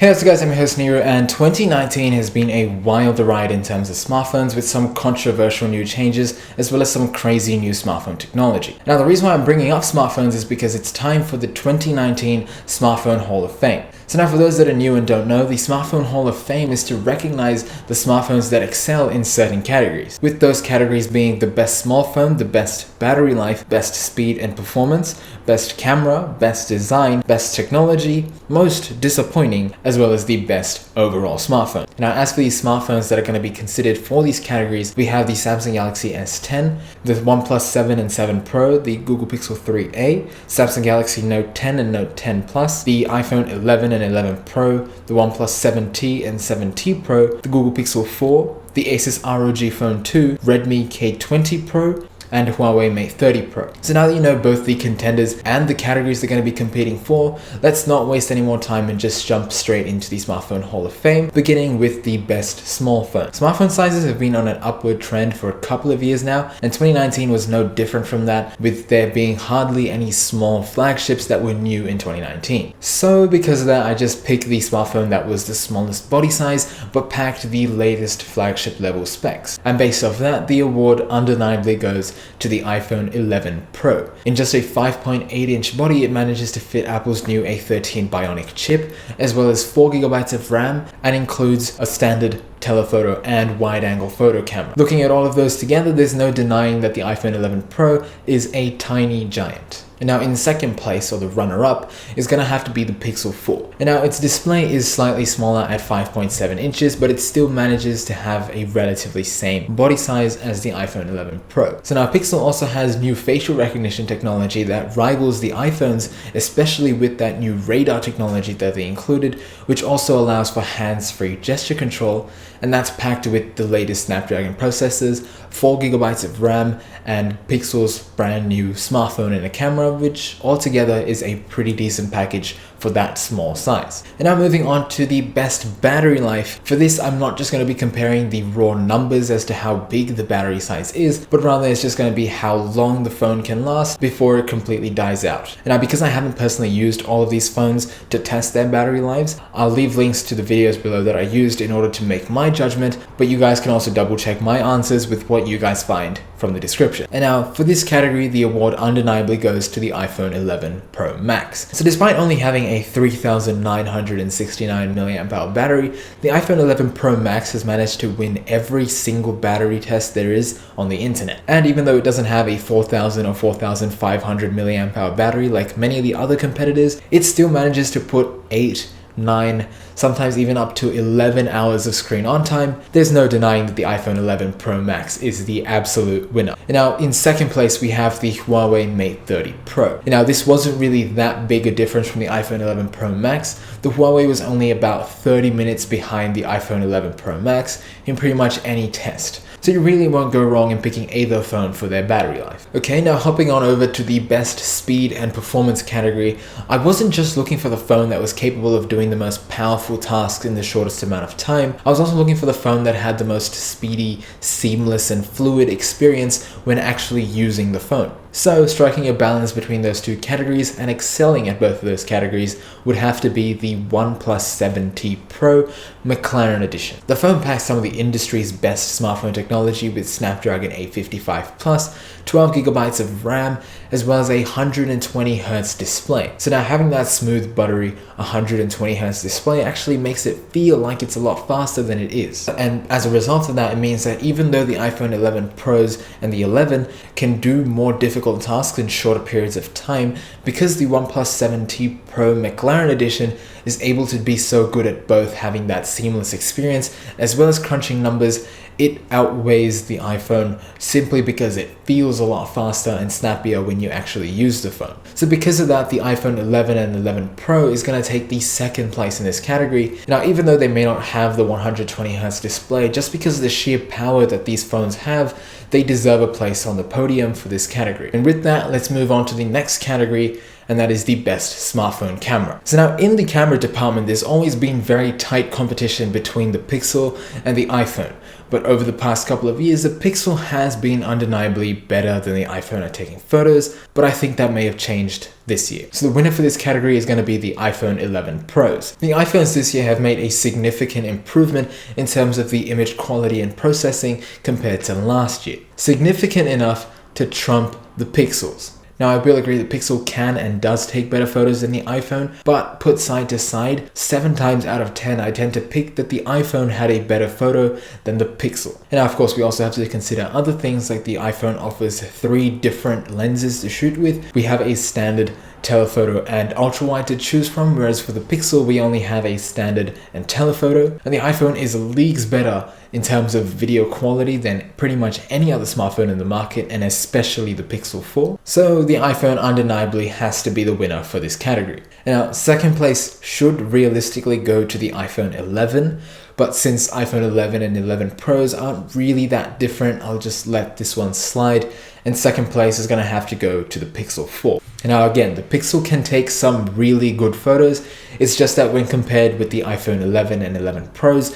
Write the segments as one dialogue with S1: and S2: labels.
S1: Hey, what's up guys, I'm your host Nero, and 2019 has been a wild ride in terms of smartphones, with some controversial new changes as well as some crazy new smartphone technology. Now, the reason why I'm bringing up smartphones is because it's time for the 2019 Smartphone Hall of Fame. So now, for those that are new and don't know, the Smartphone Hall of Fame is to recognize the smartphones that excel in certain categories, with those categories being the best small phone, the best battery life, best speed and performance, best camera, best design, best technology, most disappointing, as well as the best overall smartphone. Now, as for these smartphones that are going to be considered for these categories, we have the Samsung Galaxy S10, the OnePlus 7 and 7 Pro, the Google Pixel 3a, Samsung Galaxy Note 10 and Note 10 Plus, the iPhone 11 and 11 Pro, the OnePlus 7T and 7T Pro, the Google Pixel 4, the Asus ROG Phone 2, Redmi K20 Pro, and Huawei Mate 30 Pro. So now that you know both the contenders and the categories they're going to be competing for, let's not waste any more time and just jump straight into the Smartphone Hall of Fame, beginning with the best small phone. Smartphone sizes have been on an upward trend for a couple of years now, and 2019 was no different from that, with there being hardly any small flagships that were new in 2019. So because of that, I just picked the smartphone that was the smallest body size but packed the latest flagship level specs. And based off that, the award undeniably goes to the iPhone 11 Pro. In just a 5.8-inch body, it manages to fit Apple's new A13 Bionic chip, as well as 4GB of RAM, and includes a standard telephoto and wide-angle photo camera. Looking at all of those together, there's no denying that the iPhone 11 Pro is a tiny giant. And now in second place, or the runner-up, is going to have to be the Pixel 4. And now its display is slightly smaller at 5.7 inches, but it still manages to have a relatively same body size as the iPhone 11 Pro. So now Pixel also has new facial recognition technology that rivals the iPhones, especially with that new radar technology that they included, which also allows for hands-free gesture control, and that's packed with the latest Snapdragon processors, 4GB of RAM, and Pixel's brand new smartphone and a camera, which altogether is a pretty decent package for that small size. And now moving on to the best battery life. For this, I'm not just going to be comparing the raw numbers as to how big the battery size is, but rather it's just going to be how long the phone can last before it completely dies out. And now, because I haven't personally used all of these phones to test their battery lives, I'll leave links to the videos below that I used in order to make my judgment, but you guys can also double check my answers with what you guys find from the description. And now for this category, the award undeniably goes to the iPhone 11 Pro Max. So despite only having a 3969 mAh battery, the iPhone 11 Pro Max has managed to win every single battery test there is on the internet. And even though it doesn't have a 4000 or 4500 mAh battery like many of the other competitors, it still manages to put 8, 9, sometimes even up to 11 hours of screen on time. There's no denying that the iPhone 11 Pro Max is the absolute winner. And now in second place, we have the Huawei Mate 30 Pro. And now this wasn't really that big a difference from the iPhone 11 Pro Max. The Huawei was only about 30 minutes behind the iPhone 11 Pro Max in pretty much any test. So you really won't go wrong in picking either phone for their battery life. Okay, now hopping on over to the best speed and performance category, I wasn't just looking for the phone that was capable of doing the most powerful tasks in the shortest amount of time. I was also looking for the phone that had the most speedy, seamless, and fluid experience when actually using the phone. So striking a balance between those two categories and excelling at both of those categories would have to be the OnePlus 7T Pro McLaren Edition. The phone packs some of the industry's best smartphone technology with Snapdragon 855 Plus, 12GB of RAM, as well as a 120Hz display. So now having that smooth, buttery 120Hz display actually makes it feel like it's a lot faster than it is. And as a result of that, it means that even though the iPhone 11 Pros and the 11 can do more difficult tasks in shorter periods of time, because the OnePlus 7T Pro McLaren Edition is able to be so good at both having that seamless experience as well as crunching numbers, it outweighs the iPhone simply because it feels a lot faster and snappier when you actually use the phone. So because of that, the iPhone 11 and 11 Pro is going to take the second place in this category. Now, even though they may not have the 120Hz display, just because of the sheer power that these phones have, they deserve a place on the podium for this category. And with that, let's move on to the next category, and that is the best smartphone camera. So now in the camera department, there's always been very tight competition between the Pixel and the iPhone. But over the past couple of years, the Pixel has been undeniably better than the iPhone at taking photos, but I think that may have changed this year. So the winner for this category is going to be the iPhone 11 Pros. The iPhones this year have made a significant improvement in terms of the image quality and processing compared to last year. Significant enough to trump the Pixels. Now, I will agree the Pixel can and does take better photos than the iPhone, but put side to side, 7 times out of 10, I tend to pick that the iPhone had a better photo than the Pixel. And now, of course, we also have to consider other things like the iPhone offers 3 different lenses to shoot with. We have a standard telephoto and ultra wide to choose from, whereas for the Pixel we only have a standard and telephoto, and the iPhone is leagues better in terms of video quality than pretty much any other smartphone in the market, and especially the Pixel 4. So the iPhone undeniably has to be the winner for this category. Now, second place should realistically go to the iPhone 11, but since iPhone 11 and 11 Pros aren't really that different, I'll just let this one slide, and second place is going to have to go to the Pixel 4. And now again, the Pixel can take some really good photos, it's just that when compared with the iPhone 11 and 11 Pros,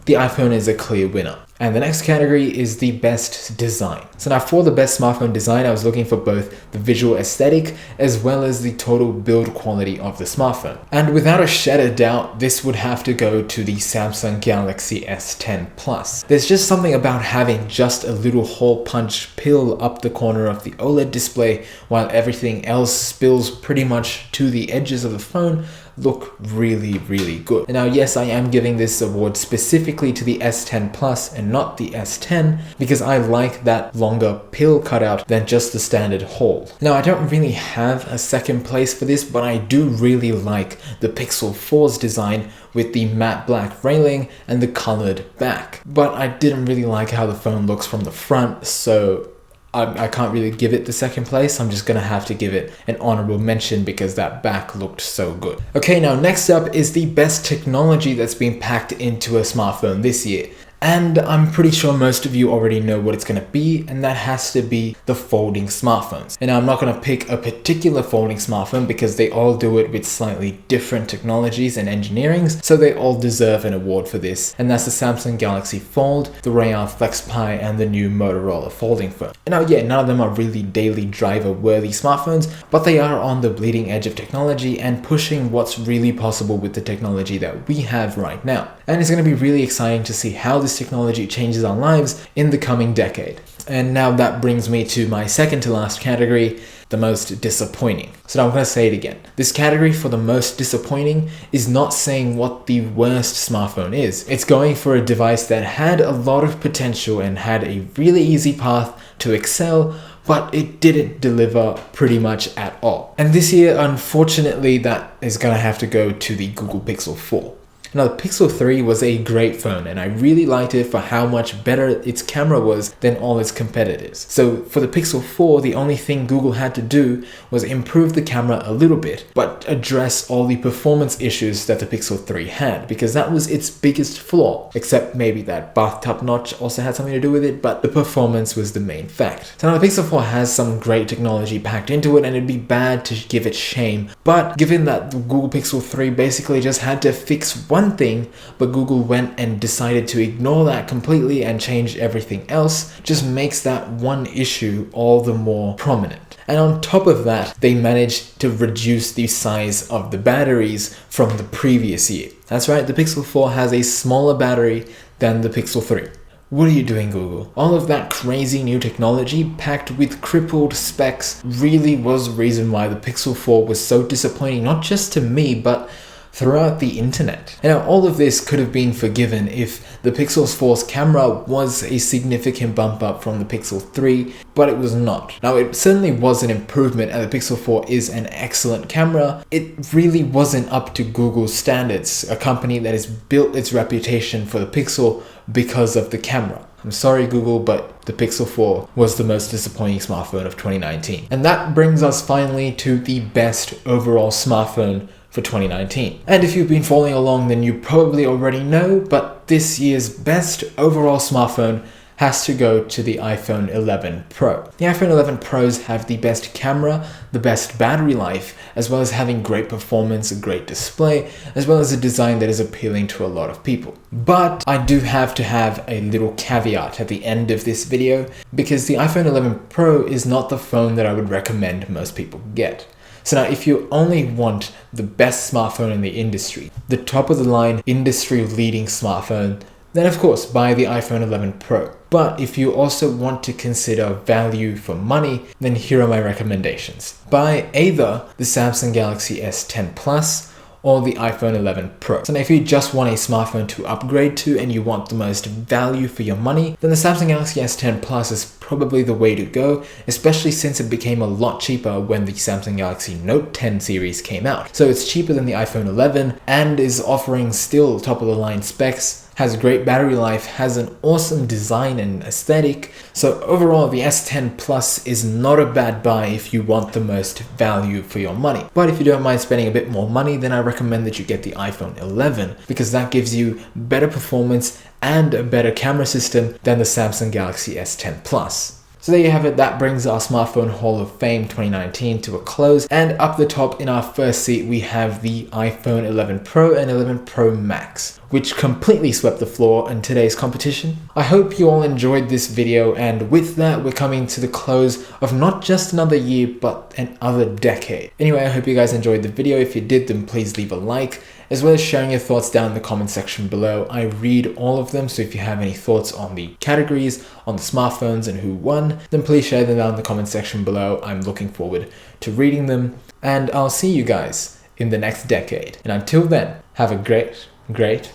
S1: the iPhone is a clear winner. And the next category is the best design. So now for the best smartphone design, I was looking for both the visual aesthetic as well as the total build quality of the smartphone. And without a shadow of doubt, this would have to go to the Samsung Galaxy S10 Plus. There's just something about having just a little hole punch pill up the corner of the OLED display while everything else spills pretty much to the edges of the phone look really, really good. And now, yes, I am giving this award specifically to the S10 Plus and not the S10 because I like that longer pill cutout than just the standard hole. Now, I don't really have a second place for this, but I do really like the Pixel 4's design with the matte black railing and the colored back. But I didn't really like how the phone looks from the front, so I can't really give it the second place. I'm just gonna have to give it an honorable mention because that back looked so good. Okay, now next up is the best technology that's been packed into a smartphone this year. And I'm pretty sure most of you already know what it's going to be, and that has to be the folding smartphones. And I'm not going to pick a particular folding smartphone because they all do it with slightly different technologies and engineerings, so they all deserve an award for this. And that's the Samsung Galaxy Fold, the Rayon FlexPi, and the new Motorola folding phone. And now, yeah, none of them are really daily driver worthy smartphones, but they are on the bleeding edge of technology and pushing what's really possible with the technology that we have right now. And it's going to be really exciting to see how this technology changes our lives in the coming decade. And now that brings me to my second to last category, the most disappointing. So now I'm going to say it again. This category for the most disappointing is not saying what the worst smartphone is. It's going for a device that had a lot of potential and had a really easy path to excel, but it didn't deliver pretty much at all. And this year, unfortunately, that is going to have to go to the Google Pixel 4. Now, the Pixel 3 was a great phone and I really liked it for how much better its camera was than all its competitors. So for the Pixel 4, the only thing Google had to do was improve the camera a little bit, but address all the performance issues that the Pixel 3 had, because that was its biggest flaw, except maybe that bathtub notch also had something to do with it, but the performance was the main fact. So now the Pixel 4 has some great technology packed into it and it'd be bad to give it shame, but given that the Google Pixel 3 basically just had to fix one thing, but Google went and decided to ignore that completely and change everything else, just makes that one issue all the more prominent. And on top of that, they managed to reduce the size of the batteries from the previous year. That's right, the Pixel 4 has a smaller battery than the Pixel 3. What are you doing, Google? All of that crazy new technology packed with crippled specs really was the reason why the Pixel 4 was so disappointing, not just to me, but throughout the internet. And now all of this could have been forgiven if the Pixel 4's camera was a significant bump up from the Pixel 3, but it was not. Now it certainly was an improvement and the Pixel 4 is an excellent camera. It really wasn't up to Google's standards, a company that has built its reputation for the Pixel because of the camera. I'm sorry Google, but the Pixel 4 was the most disappointing smartphone of 2019. And that brings us finally to the best overall smartphone for 2019. And if you've been following along, then you probably already know, but this year's best overall smartphone has to go to the iPhone 11 Pro. The iPhone 11 Pros have the best camera, the best battery life, as well as having great performance, a great display, as well as a design that is appealing to a lot of people. But I do have to have a little caveat at the end of this video, because the iPhone 11 Pro is not the phone that I would recommend most people get. So now, if you only want the best smartphone in the industry, the top of the line industry leading smartphone, then of course buy the iPhone 11 Pro. But if you also want to consider value for money, then here are my recommendations. Buy either the Samsung Galaxy S10 Plus or the iPhone 11 Pro. So now, if you just want a smartphone to upgrade to and you want the most value for your money, then the Samsung Galaxy S10 Plus is probably the way to go, especially since it became a lot cheaper when the Samsung Galaxy Note 10 series came out. So it's cheaper than the iPhone 11 and is offering still top of the line specs, has great battery life, has an awesome design and aesthetic. So overall, the S10 Plus is not a bad buy if you want the most value for your money. But if you don't mind spending a bit more money, then I recommend that you get the iPhone 11, because that gives you better performance and a better camera system than the Samsung Galaxy S10 Plus. So there you have it, that brings our Smartphone Hall of Fame 2019 to a close. And up the top in our first seat, we have the iPhone 11 Pro and 11 Pro Max, which completely swept the floor in today's competition. I hope you all enjoyed this video, and with that, we're coming to the close of not just another year, but another decade. Anyway, I hope you guys enjoyed the video. If you did, then please leave a like, as well as sharing your thoughts down in the comment section below. I read all of them, so if you have any thoughts on the categories, on the smartphones and who won, then please share them down in the comment section below. I'm looking forward to reading them, and I'll see you guys in the next decade. And until then, have a great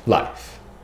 S1: life.